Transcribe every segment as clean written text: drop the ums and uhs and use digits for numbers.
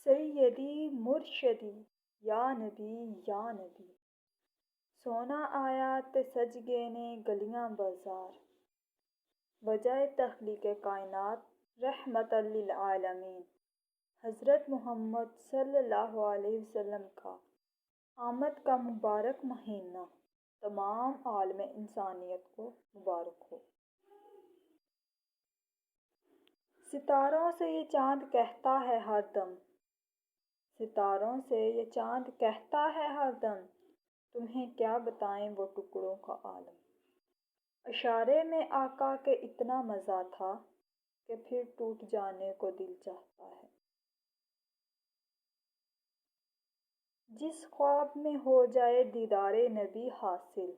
سیدی مرشدی یا نبی یا نبی، سونا آیا تے سج گئے نے گلیاں بازار، وجہ تخلیق کائنات رحمت للعالمین حضرت محمد صلی اللہ علیہ وسلم کا آمد کا مبارک مہینہ تمام عالم انسانیت کو مبارک ہو۔ ستاروں سے یہ چاند کہتا ہے ہر دم، ستاروں سے یہ چاند کہتا ہے ہر دم، تمہیں کیا بتائیں وہ ٹکڑوں کا عالم۔ اشارے میں آقا کے اتنا مزہ تھا کہ پھر ٹوٹ جانے کو دل چاہتا ہے۔ جس خواب میں ہو جائے دیدار نبی حاصل،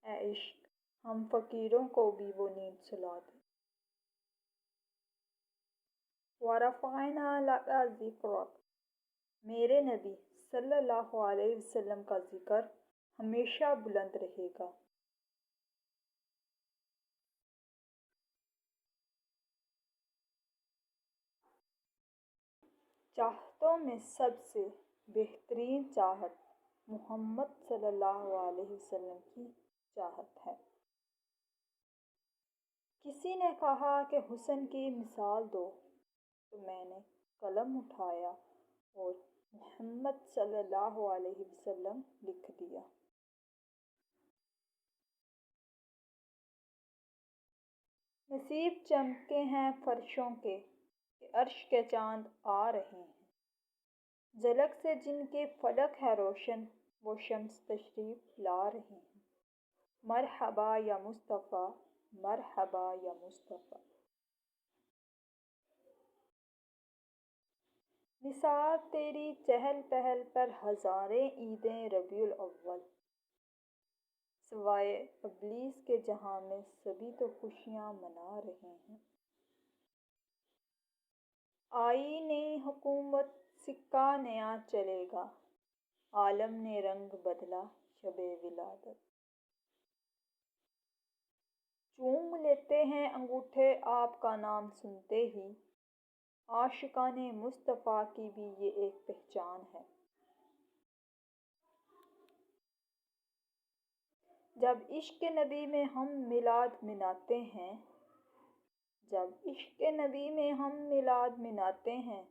اے عشق ہم فقیروں کو بھی وہ نیند سلا دے۔ وَرَفَعْنَا لَكَ ذِكْرَكَ، میرے نبی صلی اللہ علیہ وسلم کا ذکر ہمیشہ بلند رہے گا۔ چاہتوں میں سب سے بہترین چاہت محمد صلی اللہ علیہ وسلم کی چاہت ہے۔ کسی نے کہا کہ حسن کی مثال دو، تو میں نے قلم اٹھایا اور محمد صلی اللہ علیہ وسلم لکھ دیا۔ نصیب چمکے ہیں فرشوں کے کہ عرش کے چاند آ رہے ہیں، جھلک سے جن کے فلک ہے روشن وہ شمس تشریف لا رہے ہیں۔ مرحبا یا مصطفیٰ، مرحبا یا مصطفیٰ۔ نثار تیری چہل پہل پر ہزاریں عیدیں ربیع الاول، سوائے ابلیس کے جہاں میں سبھی تو خوشیاں منا رہے ہیں۔ آئی نئی حکومت سکہ نیا چلے گا، عالم نے رنگ بدلا شب ولادت۔ چوم لیتے ہیں انگوٹھے آپ کا نام سنتے ہی، عاشقان مصطفیٰ کی بھی یہ ایک پہچان ہے۔ جب عشق نبی میں ہم میلاد مناتے ہیں، جب عشق نبی میں ہم میلاد مناتے ہیں،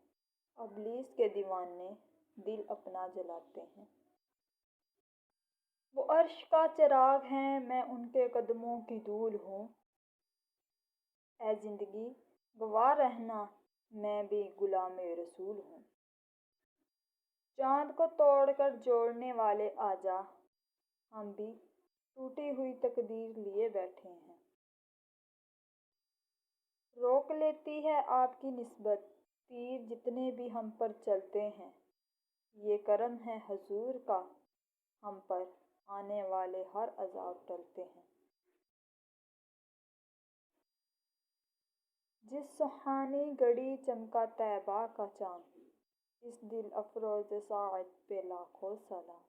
ابلیس کے دیوانے دل اپنا جلاتے ہیں۔ وہ عرش کا چراغ ہیں میں ان کے قدموں کی دھول ہوں، اے زندگی گواہ رہنا میں بھی غلام رسول ہوں۔ چاند کو توڑ کر جوڑنے والے آجا، ہم بھی ٹوٹی ہوئی تقدیر لیے بیٹھے ہیں۔ روک لیتی ہے آپ کی نسبت تیر جتنے بھی ہم پر چلتے ہیں، یہ کرم ہے حضور کا ہم پر آنے والے ہر عذاب ٹلتے ہیں۔ جس سہانی گھڑی چمکا طیبہ کا چاند، اس دل افروز ساعت پہ لاکھوں سلام۔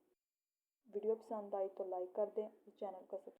ویڈیو پسند آئی تو لائک کر دیں اور چینل کو سبسکرائب